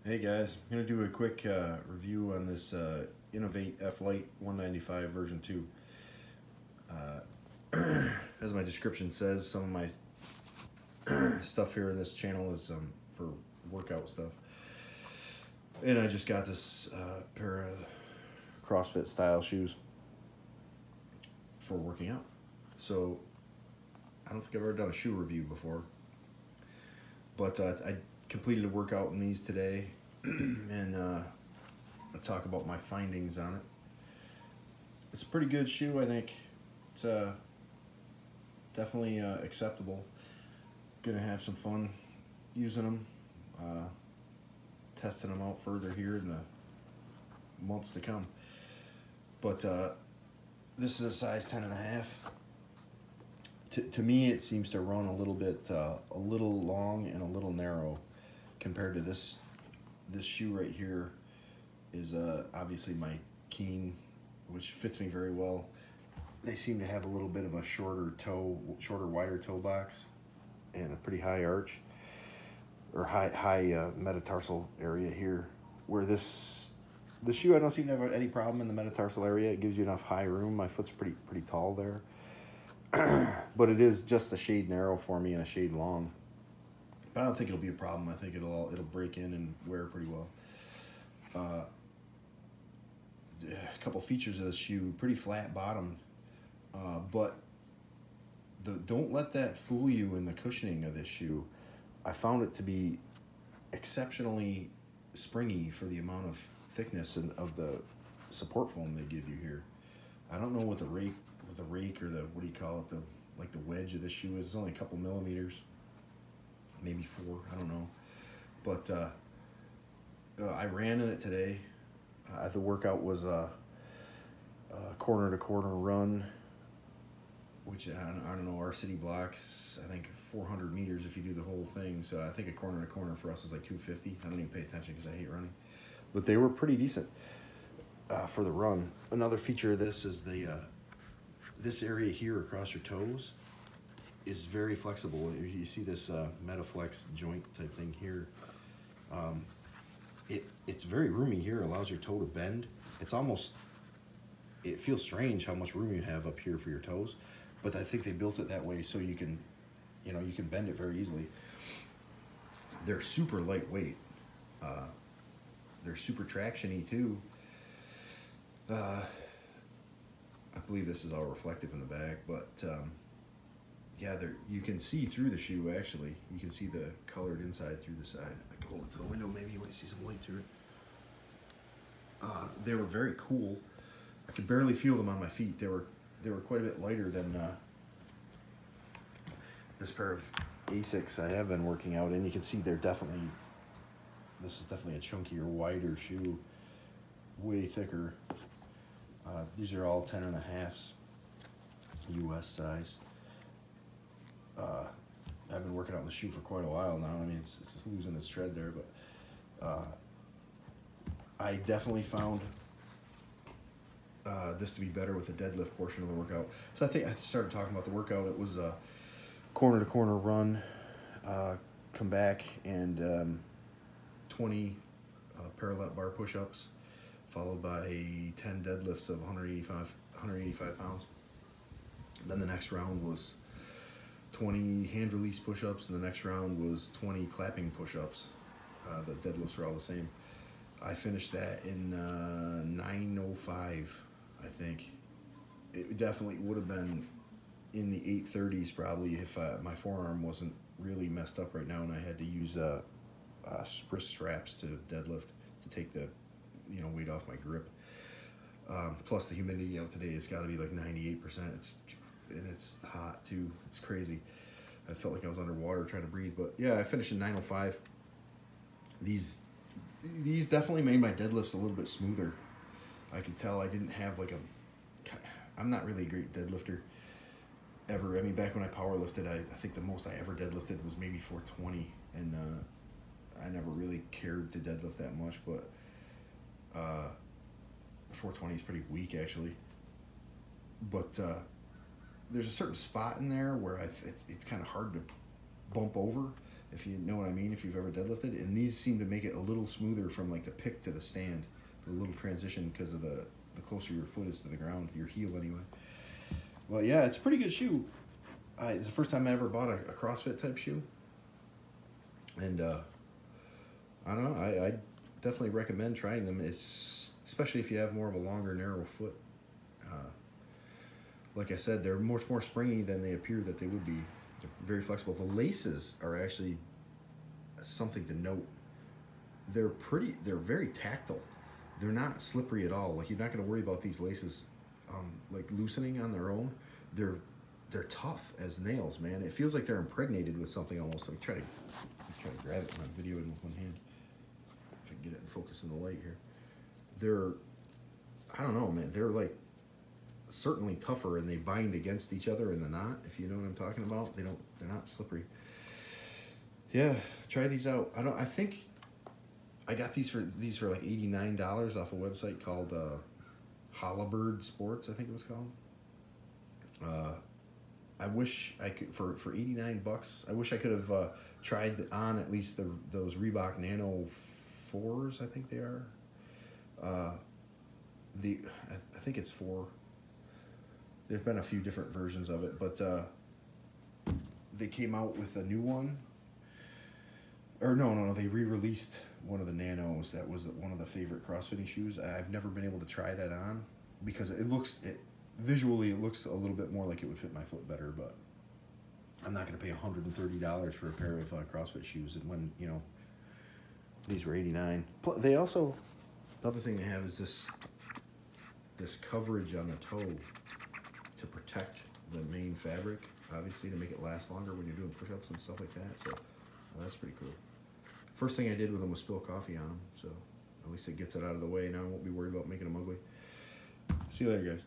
Hey guys, I'm going to do a quick review on this Inov8 f-lite 195 version 2. As my description says, some of my stuff here in this channel is for workout stuff. And I just got this pair of Crossfit style shoes for working out. So I don't think I've ever done a shoe review before. But I completed a workout in these today, and I'll talk about my findings on it. It's a pretty good shoe, I think. It's definitely acceptable. Gonna have some fun using them, testing them out further here in the months to come. But this is a size 10.5. To me, it seems to run a little bit, a little long and a little narrow compared to this shoe right here is obviously my Keen, which fits me very well. They seem to have a little bit of a shorter, wider toe box and a pretty high arch or high metatarsal area here. Where this shoe, I don't seem to have any problem in the metatarsal area. It gives you enough high room. My foot's pretty tall there. But it is just a shade narrow for me and a shade long. But I don't think it'll be a problem. I think it'll break in and wear pretty well. A couple features of this shoe: pretty flat bottom, but don't let that fool you in the cushioning of this shoe. I found it to be exceptionally springy for the amount of thickness and of the support foam they give you here. I don't know what the rake or the, what do you call it, like the wedge of this shoe is. It's only a couple millimeters, maybe 4, I don't know. But I ran in it today. The workout was a corner to corner run, which I don't know, our city blocks, I think 400 meters if you do the whole thing. So I think a corner to corner for us is like 250. I don't even pay attention because I hate running. But they were pretty decent for the run. Another feature of this is this area here across your toes is very flexible. You see this Metaflex joint type thing here. It's very roomy here, allows your toe to bend. It feels strange how much room you have up here for your toes, but I think they built it that way so you can bend it very easily. They're super lightweight. They're super traction-y too. I believe this is all reflective in the back, but yeah, you can see through the shoe. Actually, you can see the colored inside through the side. I can hold it to the window, maybe you might see some light through it. They were very cool. I could barely feel them on my feet. They were quite a bit lighter than this pair of Asics I have been working out in. You can see this is definitely a chunkier, wider shoe, way thicker. These are all 10.5s, US size. I've been working out in the shoe for quite a while now. I mean, it's just losing its tread there, but I definitely found this to be better with the deadlift portion of the workout. So I think I started talking about the workout. It was a corner to corner run, come back, and 20 parallel bar push-ups, followed by 10 deadlifts of 185 pounds. Then the next round was 20 hand release push-ups, and the next round was 20 clapping push-ups. The deadlifts were all the same. I finished that in 9:05, I think. It definitely would have been in the 8:30s probably if my forearm wasn't really messed up right now and I had to use wrist straps to deadlift to take the weight off my grip. Plus the humidity out today has got to be like 98%. It's hot too. It's crazy. I felt like I was underwater trying to breathe. But yeah, I finished in 9:05. These definitely made my deadlifts a little bit smoother. I could tell I didn't have I'm not really a great deadlifter ever. I mean, back when I power lifted, I think the most I ever deadlifted was maybe 420, and I never really cared to deadlift that much, but 420 is pretty weak actually. But there's a certain spot in there where it's kind of hard to bump over. if you know what I mean, if you've ever deadlifted. And these seem to make it a little smoother from like the pick to the stand, the little transition, because of the closer your foot is to the ground, your heel anyway. Well, yeah, it's a pretty good shoe. It's the first time I ever bought a CrossFit type shoe. And I don't know, I definitely recommend trying them, especially if you have more of a longer, narrow foot. Like I said, they're much more springy than they appear that they would be. They're very flexible. The laces are actually something to note. They're very tactile. They're not slippery at all. Like, you're not going to worry about these laces like loosening on their own. They're tough as nails, man. It feels like they're impregnated with something almost. Like, try to grab it when I'm videoing with one hand. If I can get it in focus in the light here. I don't know, man. They're like certainly tougher, and they bind against each other in the knot, if you know what I'm talking about. They're not slippery. Yeah, try these out. I think I got these for like $89 off a website called Hollabird Sports, I think it was called. I wish I could, for $89, I wish I could have tried on at least those Reebok Nano 4s, I think they are. I think it's 4. There's been a few different versions of it, but they came out with a new one. Or no, they re-released one of the Nanos. That was one of the favorite CrossFitting shoes. I've never been able to try that on because visually it looks a little bit more like it would fit my foot better, but I'm not going to pay $130 for a pair of CrossFit shoes. And when, you know, these were $89. They also, another thing they have is this coverage on the toe to protect the main fabric, obviously, to make it last longer when you're doing push-ups and stuff like that. So that's pretty cool. First thing I did with them was spill coffee on them, so at least it gets it out of the way. Now I won't be worried about making them ugly. See you later, guys.